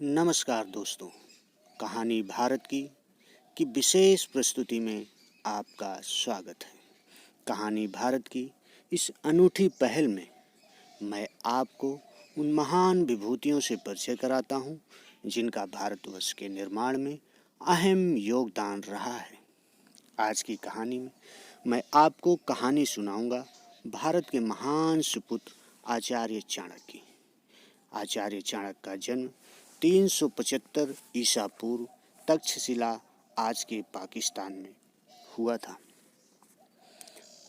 नमस्कार दोस्तों, कहानी भारत की विशेष प्रस्तुति में आपका स्वागत है। कहानी भारत की इस अनूठी पहल में मैं आपको उन महान विभूतियों से परिचय कराता हूँ जिनका भारतवर्ष के निर्माण में अहम योगदान रहा है। आज की कहानी में मैं आपको कहानी सुनाऊंगा भारत के महान सुपुत्र आचार्य चाणक्य की। आचार्य चाणक्य का जन्म 375 ईसा पूर्व तक्षशिला आज के पाकिस्तान में हुआ था।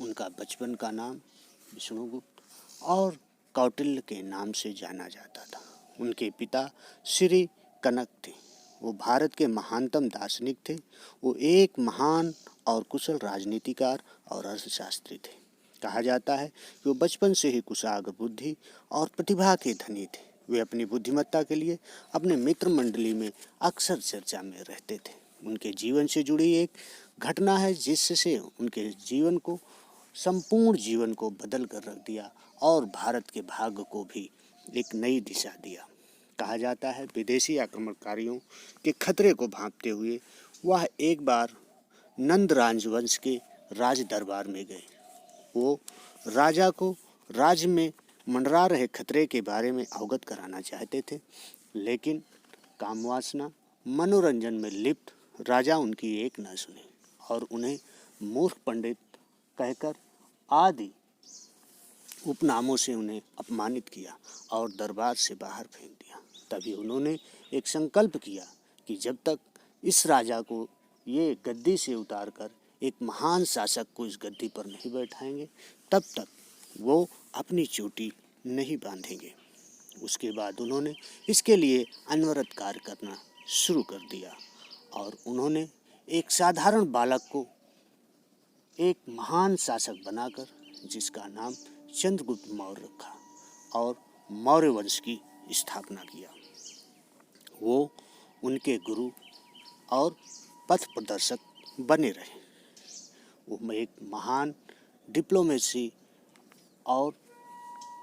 उनका बचपन का नाम विष्णुगुप्त और कौटिल्य के नाम से जाना जाता था। उनके पिता श्री कनक थे। वो भारत के महानतम दार्शनिक थे। वो एक महान और कुशल राजनीतिकार और अर्थशास्त्री थे। कहा जाता है कि वो बचपन से ही कुशाग्र बुद्धि और प्रतिभा के धनी थे। वे अपनी बुद्धिमत्ता के लिए अपने मित्र मंडली में अक्सर चर्चा में रहते थे। उनके जीवन से जुड़ी एक घटना है जिससे उनके संपूर्ण जीवन को बदल कर रख दिया और भारत के भाग्य को भी एक नई दिशा दिया। कहा जाता है विदेशी आक्रमणकारियों के खतरे को भांपते हुए वह एक बार नंद राजवंश के राज दरबार में गए। वो राजा को राज्य में मंडरा रहे खतरे के बारे में अवगत कराना चाहते थे, लेकिन कामवासना मनोरंजन में लिप्त राजा उनकी एक न सुने और उन्हें मूर्ख पंडित कहकर आदि उपनामों से उन्हें अपमानित किया और दरबार से बाहर फेंक दिया। तभी उन्होंने एक संकल्प किया कि जब तक इस राजा को ये गद्दी से उतारकर एक महान शासक को इस गद्दी पर नहीं बैठाएंगे, तब तक वो अपनी चोटी नहीं बांधेंगे। उसके बाद उन्होंने इसके लिए अनवरत कार्य करना शुरू कर दिया और उन्होंने एक साधारण बालक को एक महान शासक बनाकर, जिसका नाम चंद्रगुप्त मौर्य रखा और मौर्य वंश की स्थापना किया। वो उनके गुरु और पथ प्रदर्शक बने रहे। वो एक महान डिप्लोमेसी और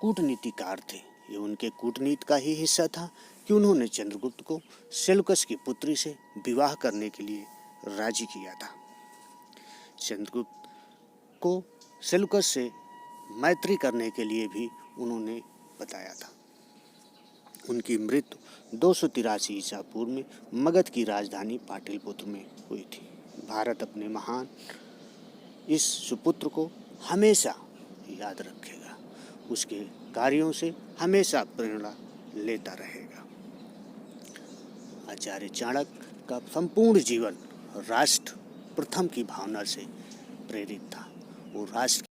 कूटनीतिकार थे। ये उनके कूटनीति का ही हिस्सा था कि उन्होंने चंद्रगुप्त को सेल्यूकस की पुत्री से विवाह करने के लिए राजी किया था। चंद्रगुप्त को सेल्यूकस से मैत्री करने के लिए भी उन्होंने बताया था। उनकी मृत्यु 283 ईसा पूर्व में मगध की राजधानी पाटलिपुत्र में हुई थी। भारत अपने महान इस सुपुत्र को हमेशा याद रखेगा, उसके कार्यों से हमेशा प्रेरणा लेता रहेगा। आचार्य चाणक्य का संपूर्ण जीवन राष्ट्र प्रथम की भावना से प्रेरित था। वो राष्ट्र